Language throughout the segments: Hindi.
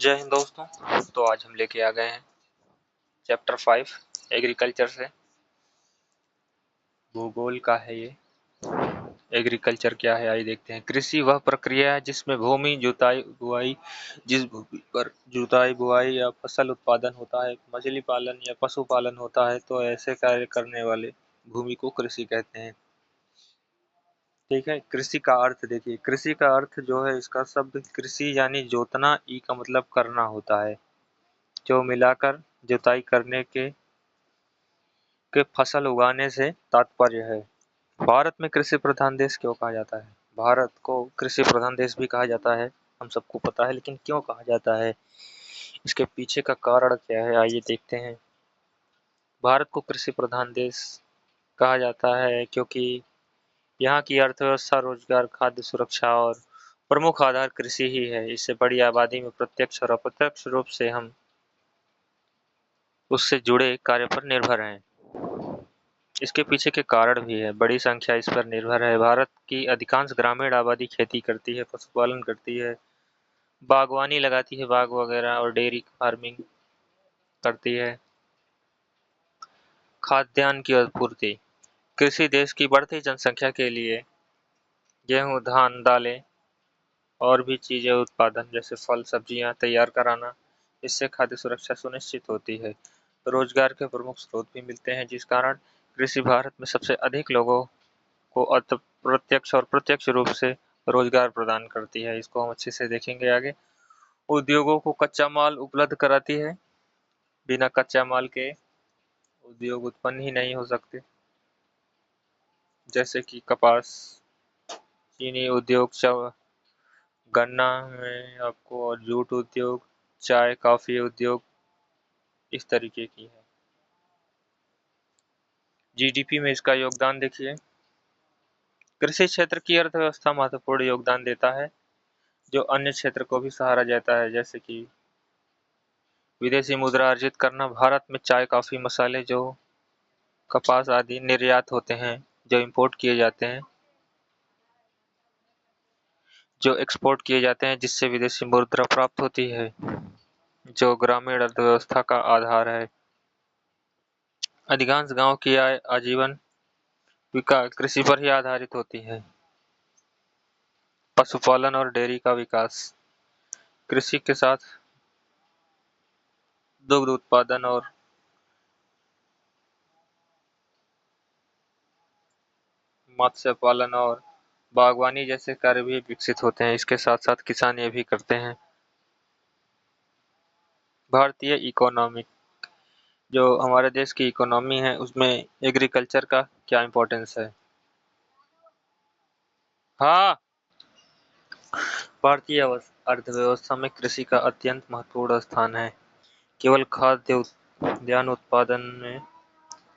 जय हिंद दोस्तों। तो आज हम लेके आ गए हैं चैप्टर 5 एग्रीकल्चर से। भूगोल का है ये। एग्रीकल्चर क्या है आइए देखते हैं। कृषि वह प्रक्रिया है जिसमें भूमि जुताई बुआई जिस भूमि पर जुताई बुआई या फसल उत्पादन होता है, मछली पालन या पशुपालन होता है, तो ऐसे कार्य करने वाले भूमि को कृषि कहते हैं। ठीक है। कृषि का अर्थ देखिए, कृषि का अर्थ जो है, इसका शब्द कृषि यानी जोतना, ई का मतलब करना होता है, जो मिलाकर जुताई करने के फसल उगाने से तात्पर्य है। भारत में कृषि प्रधान देश क्यों कहा जाता है? भारत को कृषि प्रधान देश भी कहा जाता है, हम सबको पता है, लेकिन क्यों कहा जाता है, इसके पीछे का कारण क्या है, आइए देखते हैं। भारत को कृषि प्रधान देश कहा जाता है क्योंकि यहाँ की अर्थव्यवस्था, रोजगार, खाद्य सुरक्षा और प्रमुख आधार कृषि ही है। इससे बड़ी आबादी में प्रत्यक्ष और अप्रत्यक्ष रूप से हम उससे जुड़े कार्य पर निर्भर हैं। इसके पीछे के कारण भी है, बड़ी संख्या इस पर निर्भर है। भारत की अधिकांश ग्रामीण आबादी खेती करती है, पशुपालन करती है, बागवानी लगाती है, बाग वगैरह, और डेयरी फार्मिंग करती है। खाद्यान्न की आपूर्ति, कृषि देश की बढ़ती जनसंख्या के लिए गेहूं, धान, दालें और भी चीजें उत्पादन जैसे फल सब्जियां तैयार कराना, इससे खाद्य सुरक्षा सुनिश्चित होती है। रोजगार के प्रमुख स्रोत भी मिलते हैं, जिस कारण कृषि भारत में सबसे अधिक लोगों को प्रत्यक्ष और प्रत्यक्ष रूप से रोजगार प्रदान करती है। इसको हम अच्छे से देखेंगे आगे। उद्योगों को कच्चा माल उपलब्ध कराती है, बिना कच्चा माल के उद्योग उत्पन्न ही नहीं हो सकते, जैसे कि कपास, चीनी उद्योग, गन्ना में आपको, और जूट उद्योग, चाय कॉफी उद्योग, इस तरीके की है। जीडीपी में इसका योगदान देखिए। कृषि क्षेत्र की अर्थव्यवस्था महत्वपूर्ण योगदान देता है, जो अन्य क्षेत्र को भी सहारा देता है, जैसे कि विदेशी मुद्रा अर्जित करना। भारत में चाय, कॉफी, मसाले, जो कपास आदि निर्यात होते हैं, जो इंपोर्ट किए जाते हैं, जो एक्सपोर्ट किए जाते हैं, जिससे विदेशी मुद्रा प्राप्त होती है, जो ग्रामीण अर्थव्यवस्था का आधार है। अधिकांश गांव की आय, आजीवन विकास कृषि पर ही आधारित होती है। पशुपालन और डेयरी का विकास, कृषि के साथ दुग्ध उत्पादन और मत्स्य पालन और बागवानी जैसे कार्य भी विकसित होते हैं। इसके साथ साथ किसान ये भी करते हैं। भारतीय इकोनॉमी, जो हमारे देश की इकोनॉमी है, उसमें एग्रीकल्चर का क्या इम्पोर्टेंस है? हाँ, भारतीय अर्थव्यवस्था में कृषि का अत्यंत महत्वपूर्ण स्थान है। केवल खाद्य उद्यान उत्पादन में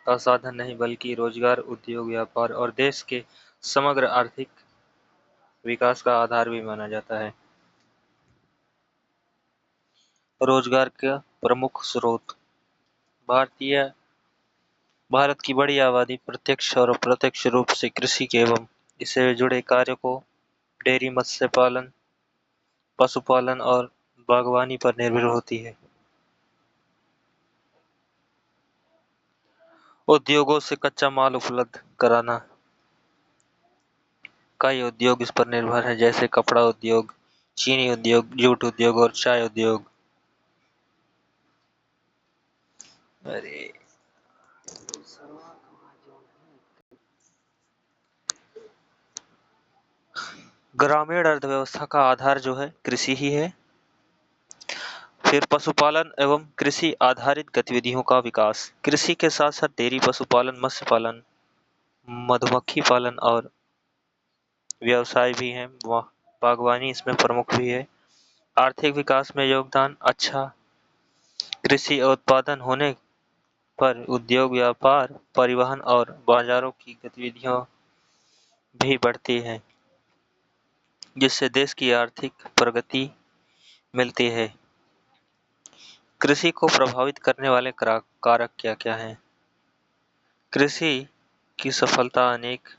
का साधन नहीं, बल्कि रोजगार, उद्योग, व्यापार और देश के समग्र आर्थिक विकास का आधार भी माना जाता है। रोजगार का प्रमुख स्रोत, भारतीय भारत की बड़ी आबादी प्रत्यक्ष और अप्रत्यक्ष रूप से कृषि के एवं इससे जुड़े कार्यों को, डेयरी, मत्स्य पालन, पशुपालन और बागवानी पर निर्भर होती है। उद्योगों से कच्चा माल उपलब्ध कराना, कई उद्योग इस पर निर्भर है, जैसे कपड़ा उद्योग, चीनी उद्योग, जूट उद्योग और चाय उद्योग। अरे, ग्रामीण अर्थव्यवस्था का आधार जो है कृषि ही है। फिर पशुपालन एवं कृषि आधारित गतिविधियों का विकास, कृषि के साथ साथ डेयरी, पशुपालन, मत्स्य पालन, मधुमक्खी पालन और व्यवसाय भी हैं। बागवानी इसमें प्रमुख भी है। आर्थिक विकास में योगदान, अच्छा कृषि उत्पादन होने पर उद्योग, व्यापार, परिवहन और बाजारों की गतिविधियां भी बढ़ती हैं, जिससे देश की आर्थिक प्रगति मिलती है। कृषि को प्रभावित करने वाले कारक क्या क्या हैं? कृषि की सफलता अनेक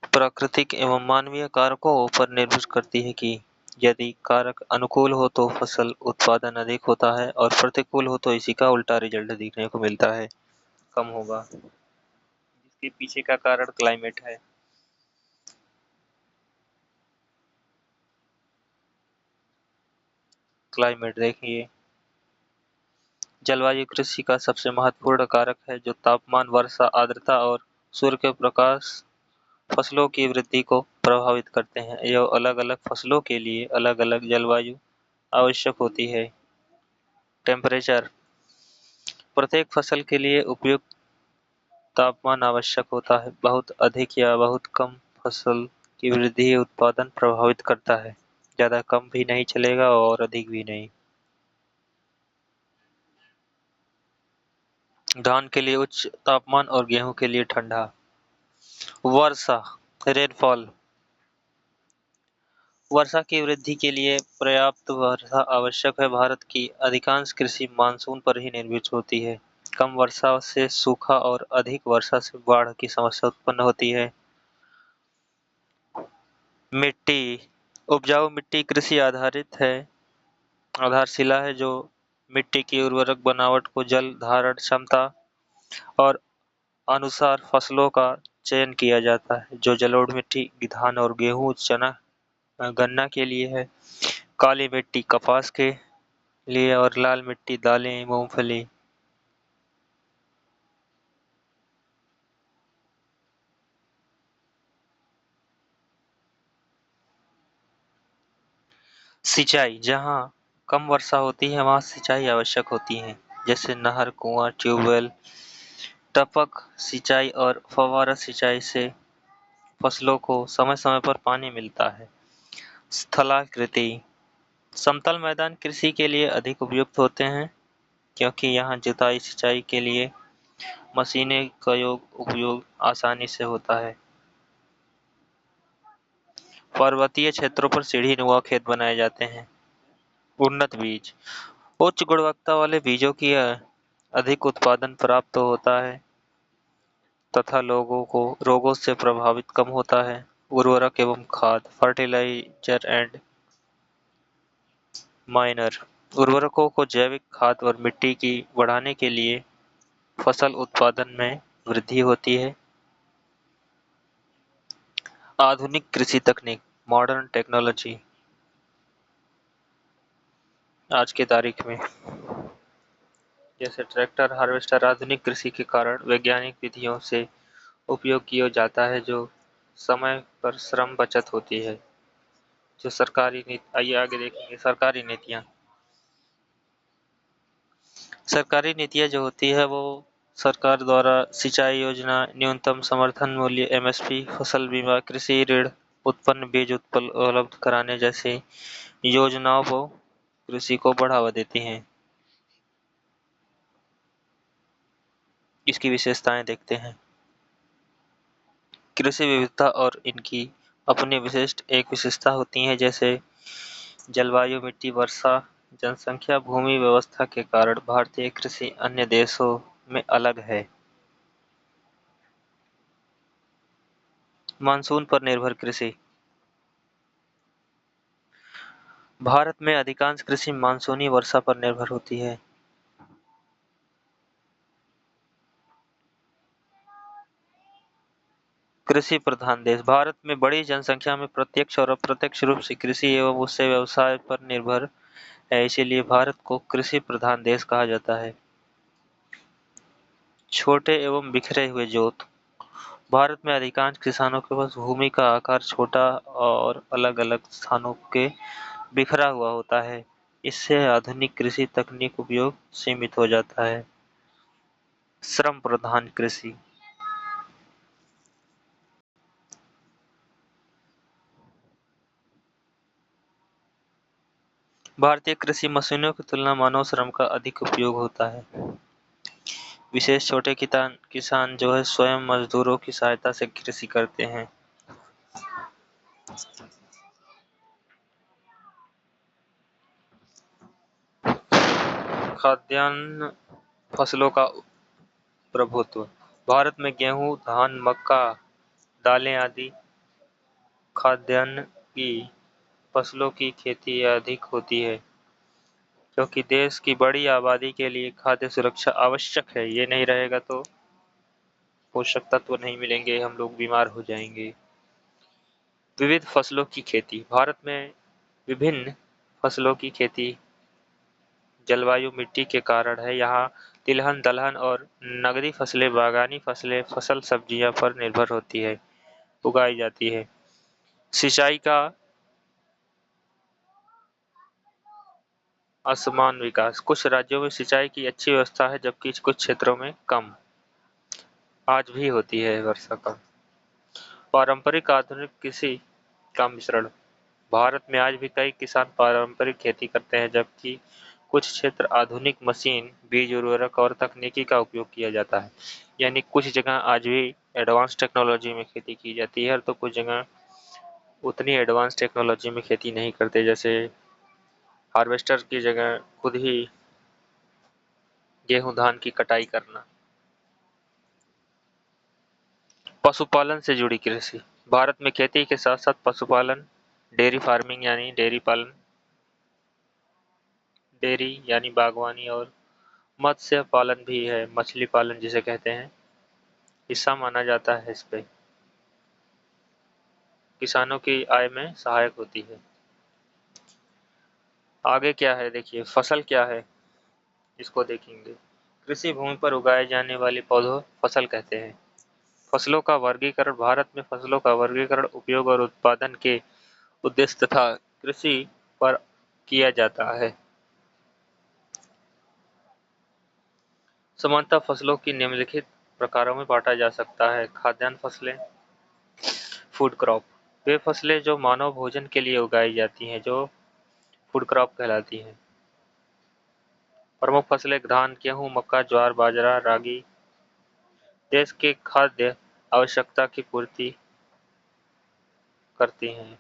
प्राकृतिक एवं मानवीय कारकों पर निर्भर करती है कि यदि कारक अनुकूल हो तो फसल उत्पादन अधिक होता है और प्रतिकूल हो तो इसी का उल्टा रिजल्ट देखने को मिलता है, कम होगा। इसके पीछे का कारण क्लाइमेट है। क्लाइमेट देखिए, जलवायु कृषि का सबसे महत्वपूर्ण कारक है जो तापमान, वर्षा, आर्द्रता और सूर्य के प्रकाश फसलों की वृद्धि को प्रभावित करते हैं। यह अलग-अलग फसलों के लिए अलग-अलग जलवायु आवश्यक होती है। टेम्परेचर, प्रत्येक फसल के लिए उपयुक्त तापमान आवश्यक होता है। बहुत अधिक या बहुत कम फसल की वृद्धि उत्पादन प्रभावित करता है। ज़्यादा कम भी नहीं चलेगा और अधिक भी नहीं। धान के लिए उच्च तापमान और गेहूं के लिए ठंडा। वर्षा, रेनफॉल, वर्षा की वृद्धि के लिए पर्याप्त वर्षा आवश्यक है। भारत की अधिकांश कृषि मानसून पर ही निर्भर होती है। कम वर्षा से सूखा और अधिक वर्षा से बाढ़ की समस्या उत्पन्न होती है। मिट्टी, उपजाऊ मिट्टी कृषि आधारित है, आधारशिला है जो मिट्टी की उर्वरक बनावट को जल धारण क्षमता और अनुसार फसलों का चयन किया जाता है। जो जलोढ़ मिट्टी धान और गेहूं, चना, गन्ना के लिए है। काली मिट्टी कपास के लिए और लाल मिट्टी दालें, मूंगफली। सिंचाई, जहाँ कम वर्षा होती है वहाँ सिंचाई आवश्यक होती है, जैसे नहर, कुआं, ट्यूबवेल। टपक सिंचाई और फव्वारा सिंचाई से फसलों को समय समय पर पानी मिलता है। स्थलाकृति, समतल मैदान कृषि के लिए अधिक उपयुक्त होते हैं क्योंकि यहाँ जुताई सिंचाई के लिए मशीनें का उपयोग आसानी से होता है। पर्वतीय क्षेत्रों पर सीढ़ी-नुमा खेत बनाए जाते हैं। उन्नत बीज, उच्च गुणवत्ता वाले बीजों की अधिक उत्पादन प्राप्त होता है तथा लोगों को रोगों से प्रभावित कम होता है। उर्वरक एवं खाद, फर्टिलाइजर एंड माइनर, उर्वरकों को जैविक खाद और मिट्टी की बढ़ाने के लिए फसल उत्पादन में वृद्धि होती है। आधुनिक कृषि तकनीक, मॉडर्न टेक्नोलॉजी, आज की तारीख में जैसे ट्रैक्टर, हार्वेस्टर आधुनिक कृषि के कारण वैज्ञानिक विधियों से उपयोग किया जाता है जो समय पर श्रम बचत होती है। जो सरकारी नीति, आइए आगे देखेंगे सरकारी नीतियाँ। सरकारी नीतियाँ जो होती है वो सरकार द्वारा सिंचाई योजना, न्यूनतम समर्थन मूल्य एमएसपी, फसल बीमा, कृषि ऋण, उत्पन्न बीज उपलब्ध कराने जैसे योजनाओं को कृषि को बढ़ावा देती हैं। इसकी विशेषताएं देखते हैं। कृषि विविधता और इनकी अपनी विशिष्ट एक विशेषता होती है, जैसे जलवायु, मिट्टी, वर्षा, जनसंख्या, भूमि व्यवस्था के कारण भारतीय कृषि अन्य देशों में अलग है। मानसून पर निर्भर कृषि, भारत में अधिकांश कृषि मानसूनी वर्षा पर निर्भर होती है। कृषि प्रधान देश, भारत में बड़ी जनसंख्या में प्रत्यक्ष और अप्रत्यक्ष रूप से कृषि एवं उससे व्यवसाय पर निर्भर है, इसीलिए भारत को कृषि प्रधान देश कहा जाता है। छोटे एवं बिखरे हुए जोत, भारत में अधिकांश किसानों के पास भूमि का आकार छोटा और अलग-अलग स्थानों के बिखरा हुआ होता है। इससे आधुनिक कृषि तकनीक उपयोग सीमित हो जाता है। श्रम प्रधान कृषि, भारतीय कृषि मशीनों की तुलना मानव श्रम का अधिक उपयोग होता है। विशेष छोटे किसान किसान जो है स्वयं मजदूरों की सहायता से कृषि करते हैं। खाद्यान्न फसलों का प्रभुत्व, भारत में गेहूं, धान, मक्का, दालें आदि खाद्यान्न की फसलों की खेती अधिक होती है क्योंकि देश की बड़ी आबादी के लिए खाद्य सुरक्षा आवश्यक है। ये नहीं रहेगा तो पोषक तत्व नहीं मिलेंगे, हम लोग बीमार हो जाएंगे। विविध फसलों की खेती। भारत में विभिन्न फसलों की खेती जलवायु मिट्टी के कारण है। यहाँ तिलहन, दलहन और नगदी फसलें, बागानी फसलें, फसल सब्जियां पर निर्भर होती है, उगाई जाती है। सिंचाई का असमान विकास। कुछ राज्यों में सिंचाई की अच्छी व्यवस्था है जबकि कुछ क्षेत्रों में कम। आज भी होती है वर्षा कम। पारंपरिक आधुनिक कृषि का मिश्रण। भारत में आज भी कई किसान पारंपरिक खेती करते हैं जबकि कुछ क्षेत्र आधुनिक मशीन, बीज, उर्वरक और तकनीकी का उपयोग किया जाता है। यानी कुछ जगह आज भी एडवांस टेक्नोलॉजी में खेती की जाती है तो कुछ जगह उतनी एडवांस टेक्नोलॉजी में खेती नहीं करते, जैसे हार्वेस्टर की जगह खुद ही गेहूं धान की कटाई करना। पशुपालन से जुड़ी कृषि। भारत में खेती के साथ साथ पशुपालन, डेयरी फार्मिंग यानी डेयरी पालन, डेयरी यानी बागवानी और मत्स्य पालन भी है, मछली पालन जिसे कहते हैं, हिस्सा माना जाता है। इस पे किसानों की आय में सहायक होती है। आगे क्या है देखिए, फसल क्या है इसको देखेंगे। कृषि भूमि पर उगाए जाने वाले पौधों फसल कहते हैं। फसलों का वर्गीकरण। भारत में फसलों का वर्गीकरण उपयोग और उत्पादन के उद्देश्य तथा कृषि पर किया जाता है। सामान्यतः फसलों की निम्नलिखित प्रकारों में बांटा जा सकता है। खाद्यान्न फसलें, फूड क्रॉप, वे फसलें जो मानव भोजन के लिए उगाई जाती हैं, जो फूड क्रॉप कहलाती हैं। प्रमुख फसलें धान, गेहूं, मक्का, ज्वार, बाजरा, रागी, देश के खाद्य आवश्यकता की पूर्ति करती हैं।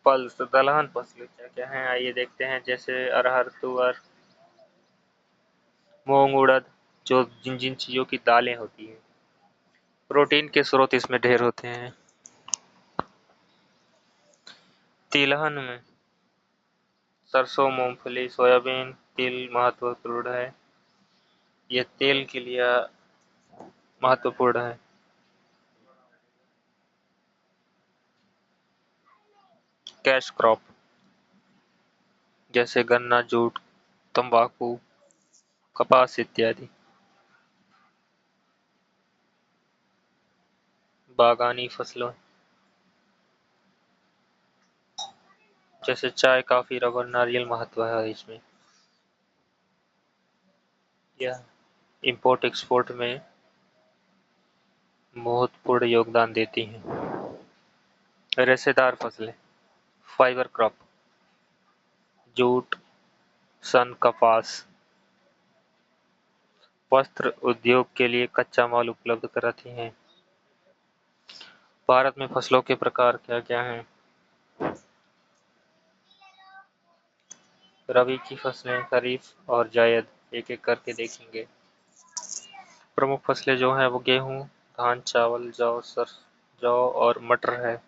फल दलहन फसलें क्या क्या हैं आइए देखते हैं, जैसे अरहर, तुअर, मूंग, उड़द, जो जिन जिन चीजों की दालें होती हैं। प्रोटीन के स्रोत इसमें ढेर होते हैं। तिलहन में सरसों, मूंगफली, सोयाबीन, तिल महत्वपूर्ण है। ये तेल के लिए महत्वपूर्ण है। कैश क्रॉप जैसे गन्ना, जूट, तंबाकू, कपास इत्यादि। बागानी फसलों जैसे चाय, कॉफी, रबर, नारियल महत्व है इसमें। यह इंपोर्ट एक्सपोर्ट में महत्वपूर्ण योगदान देती हैं। रेशेदार फसलें, फाइबर क्रॉप, जूट, सन, कपास, वस्त्र उद्योग के लिए कच्चा माल उपलब्ध कराती हैं। भारत में फसलों के प्रकार क्या क्या हैं? रबी की फसलें, खरीफ और जायद, एक एक करके देखेंगे। प्रमुख फसलें जो हैं वो गेहूं, धान, चावल, जौ और मटर है।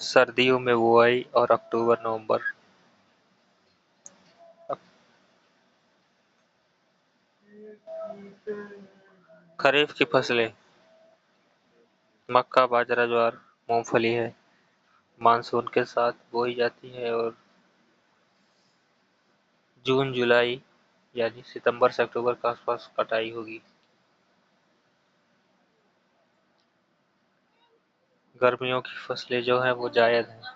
सर्दियों में बुआई और अक्टूबर नवंबर। खरीफ की फसलें मक्का, बाजरा, ज्वार, मूंगफली है, मानसून के साथ बोई जाती है और जून जुलाई यानी सितंबर से अक्टूबर के आसपास कटाई होगी। गर्मियों की फसलें जो हैं वो जायद हैं।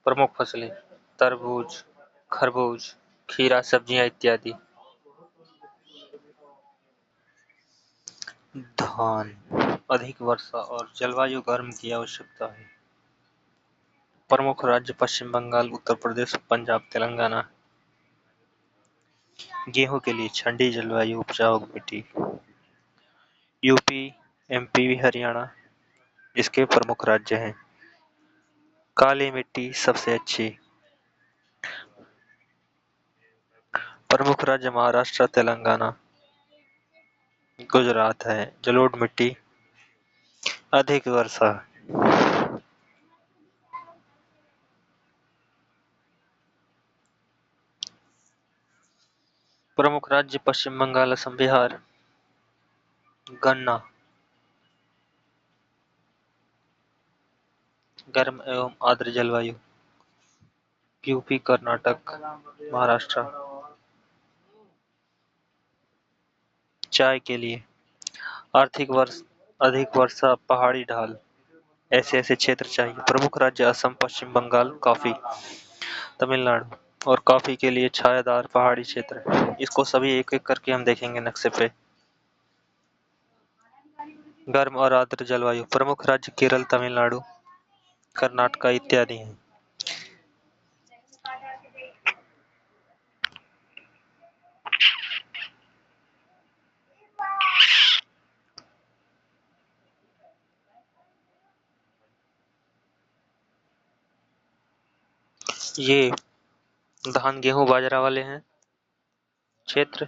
प्रमुख फसलें तरबूज, खरबूज, खीरा, सब्जियां इत्यादि। धान, अधिक वर्षा और जलवायु गर्म की आवश्यकता है। प्रमुख राज्य पश्चिम बंगाल, उत्तर प्रदेश, पंजाब, तेलंगाना। गेहूं के लिए ठंडी जलवायु, उपजाऊ मिट्टी। यूपी, एमपी, हरियाणा इसके प्रमुख राज्य हैं। काली मिट्टी सबसे अच्छी। प्रमुख राज्य महाराष्ट्र, तेलंगाना। गुजरात है। जलोढ़ मिट्टी, अधिक वर्षा। प्रमुख राज्य पश्चिम बंगाल, असम, बिहार। गन्ना। गर्म एवं आर्द्र जलवायु, यूपी, कर्नाटक, महाराष्ट्र। चाय के लिए, आर्थिक वर्ष अधिक वर्षा, पहाड़ी ढाल, ऐसे ऐसे क्षेत्र चाहिए। प्रमुख राज्य असम, पश्चिम बंगाल, कॉफी, तमिलनाडु। और कॉफी के लिए छायादार पहाड़ी क्षेत्र। इसको सभी एक एक करके हम देखेंगे नक्शे पे। गर्म और आर्द्र जलवायु, प्रमुख राज्य केरल, तमिलनाडु, कर्नाटक इत्यादि हैं। ये धान, गेहूं, बाजरा वाले हैं क्षेत्र।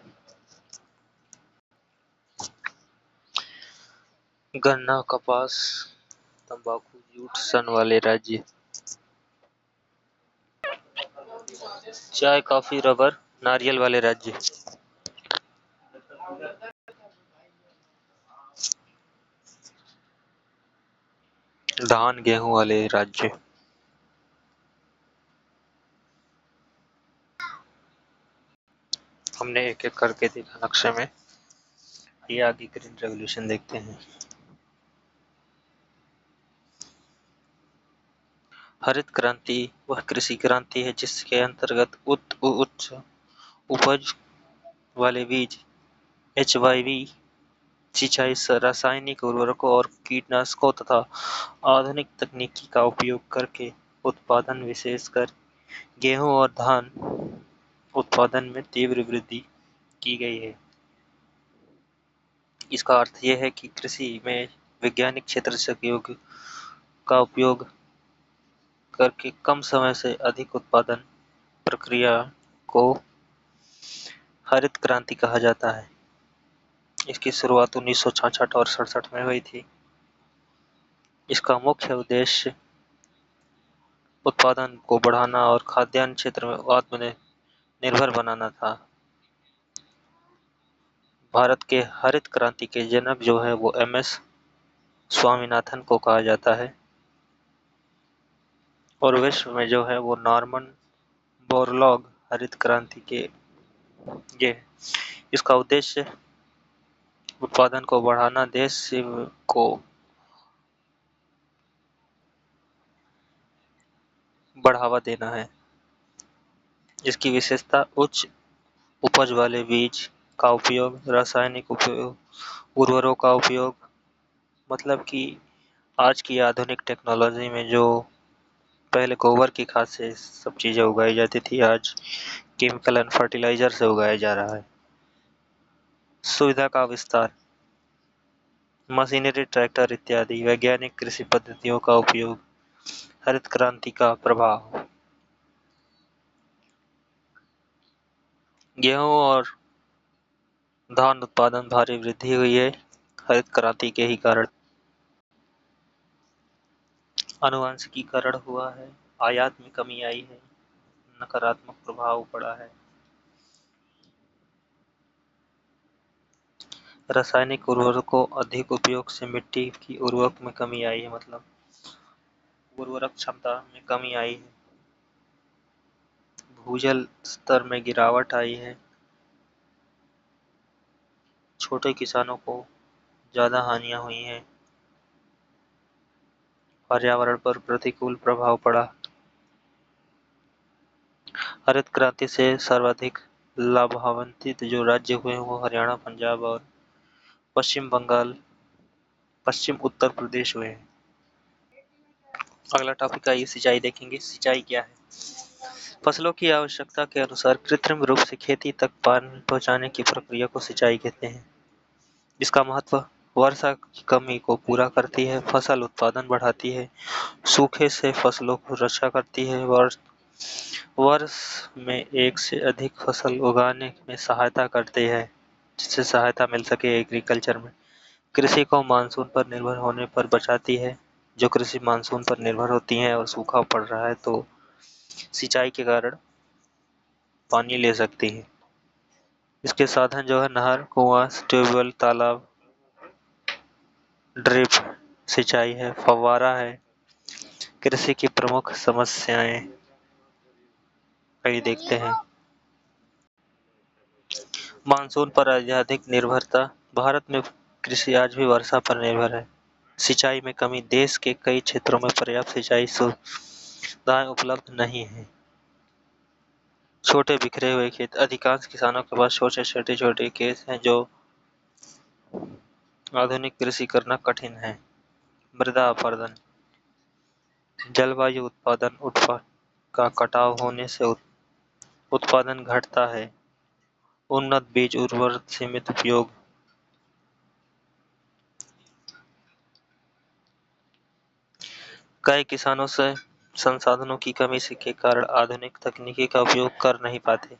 गन्ना, कपास, तंबाकू, जूट, सन वाले राज्य। चाय, कॉफी, रबर, नारियल वाले राज्य। धान, गेहूं वाले राज्य। हमने एक एक करके देखा नक्शे में। ये आगे ग्रीन रेवोल्यूशन देखते हैं। हरित क्रांति वह कृषि क्रांति है जिसके अंतर्गत उच्च उपज वाले बीज, एचवाईवी, सिंचाई, रासायनिक उर्वरकों और कीटनाशकों तथा आधुनिक तकनीकी का उपयोग करके उत्पादन, विशेषकर गेहूं और धान उत्पादन में तीव्र वृद्धि की गई है। इसका अर्थ यह है कि कृषि में वैज्ञानिक क्षेत्र से का उपयोग करके कम समय से अधिक उत्पादन प्रक्रिया को हरित क्रांति कहा जाता है। इसकी शुरुआत 1966 और 67 में हुई थी। इसका मुख्य उद्देश्य उत्पादन को बढ़ाना और खाद्यान्न क्षेत्र में आत्मनिर्भर बनाना था। भारत के हरित क्रांति के जनक जो है वो एम.एस. स्वामीनाथन को कहा जाता है और विश्व में जो है वो नॉर्मन बोरलॉग हरित क्रांति के ये इसका उद्देश्य उत्पादन को बढ़ाना, देश को बढ़ावा देना है। इसकी विशेषता उच्च उपज वाले बीज का उपयोग, रासायनिक उपयोग, उर्वरकों का उपयोग, मतलब कि आज की आधुनिक टेक्नोलॉजी में जो पहले गोबर की खाद से सब चीज़ें उगाई जाती थी, आज केमिकल एंड फर्टिलाइजर से उगाया जा रहा है। सुविधा का विस्तार, मशीनरी, ट्रैक्टर इत्यादि वैज्ञानिक कृषि पद्धतियों का उपयोग, हरित क्रांति का प्रभाव। गेहूं और धान उत्पादन भारी वृद्धि हुई है हरित क्रांति के ही कारण। आनुवंशिकीकरण हुआ है, आयात में कमी आई है, नकारात्मक प्रभाव पड़ा है। रासायनिक उर्वरकों अधिक उपयोग से मिट्टी की उर्वरक में कमी आई है, मतलब उर्वरक क्षमता में कमी आई है। भूजल स्तर में गिरावट आई है। छोटे किसानों को ज़्यादा हानियां हुई हैं। पर्यावरण पर प्रतिकूल प्रभाव पड़ा। हरित क्रांति से सर्वाधिक लाभान्वित जो राज्य हुए हैं वो हरियाणा, पंजाब और पश्चिम बंगाल, पश्चिम उत्तर प्रदेश हुए हैं। अगला टॉपिक आइए सिंचाई देखेंगे। सिंचाई क्या है? फसलों की आवश्यकता के अनुसार कृत्रिम रूप से खेती तक पानी पहुंचाने की प्रक्रिया को सिंचाई कहते हैं। इसका महत्व वर्षा की कमी को पूरा करती है, फसल उत्पादन बढ़ाती है, सूखे से फसलों को रक्षा करती है, वर्ष में एक से अधिक फसल उगाने में सहायता करती है। जिससे सहायता मिल सके एग्रीकल्चर में। कृषि को मानसून पर निर्भर होने पर बचाती है। जो कृषि मानसून पर निर्भर होती है और सूखा पड़ रहा है तो सिंचाई के कारण पानी ले सकती है। इसके साधन जो है नहर, कुआं, ट्यूबवेल, तालाब, ड्रिप सिंचाई है, फव्वारा है। कृषि की प्रमुख समस्याएं कई देखते हैं। मानसून पर अत्यधिक निर्भरता। भारत में कृषि आज भी वर्षा पर निर्भर है। सिंचाई में कमी। देश के कई क्षेत्रों में पर्याप्त सिंचाई सुविधाएं उपलब्ध नहीं है। छोटे बिखरे हुए खेत। अधिकांश किसानों के पास छोटे छोटे खेत हैं जो आधुनिक कृषि करना कठिन है। मृदा अपरदन। जलवायु उत्पादन का कटाव होने से उत्पादन घटता है। उन्नत बीज, उर्वरक सीमित उपयोग। कई किसानों से संसाधनों की कमी के कारण आधुनिक तकनीकी का उपयोग कर नहीं पाते।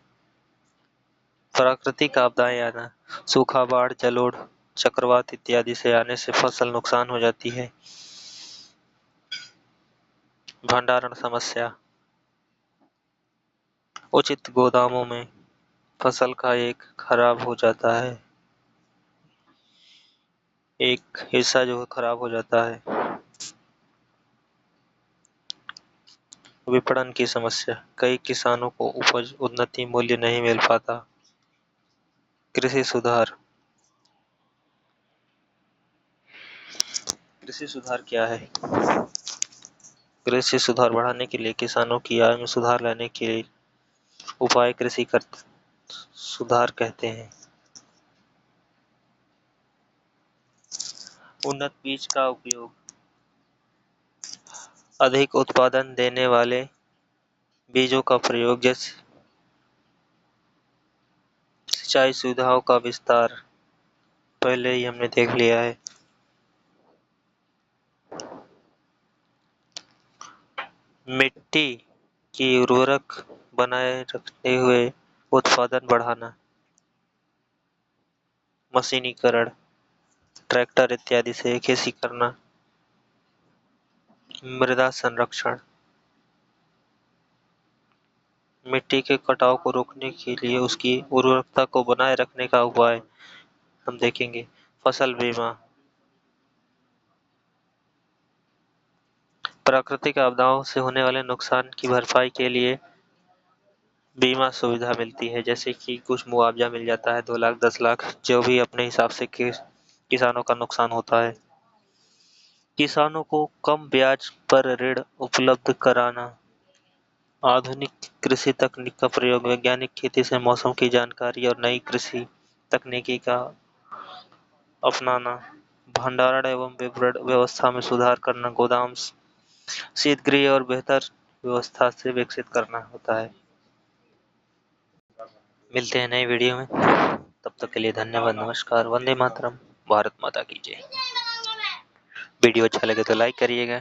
प्राकृतिक आपदाएं आना। सूखा, बाढ़, जलोढ़, चक्रवात इत्यादि से आने से फसल नुकसान हो जाती है। भंडारण समस्या। उचित गोदामों में फसल का खराब हो जाता है, एक हिस्सा जो खराब हो जाता है। विपणन की समस्या। कई किसानों को उपज उन्नति मूल्य नहीं मिल पाता। कृषि सुधार। कृषि सुधार क्या है? कृषि सुधार बढ़ाने के लिए किसानों की आय में सुधार लाने के उपाय कृषि कर सुधार कहते हैं। उन्नत बीज का उपयोग। अधिक उत्पादन देने वाले बीजों का प्रयोग, जैसे सिंचाई सुविधाओं का विस्तार, पहले ही हमने देख लिया है। मिट्टी की उर्वरक बनाए रखते हुए उत्पादन बढ़ाना। मशीनीकरण, ट्रैक्टर इत्यादि से खेती करना। मृदा संरक्षण। मिट्टी के कटाव को रोकने के लिए उसकी उर्वरकता को बनाए रखने का उपाय हम देखेंगे। फसल बीमा। प्राकृतिक आपदाओं से होने वाले नुकसान की भरपाई के लिए बीमा सुविधा मिलती है, जैसे कि कुछ मुआवजा मिल जाता है, 2 लाख, 10 लाख, जो भी अपने हिसाब से किसानों का नुकसान होता है। किसानों को कम ब्याज पर ऋण उपलब्ध कराना। आधुनिक कृषि तकनीक का प्रयोग। वैज्ञानिक खेती से मौसम की जानकारी और नई कृषि तकनीकी का अपनाना। भंडारण एवं विपणन व्यवस्था में सुधार करना। गोदाम, शीतगृह और बेहतर व्यवस्था से विकसित करना होता है। मिलते हैं नई वीडियो में, तब तक के लिए धन्यवाद, नमस्कार, वंदे मातरम, भारत माता की जय। वीडियो अच्छा लगे तो लाइक करिएगा।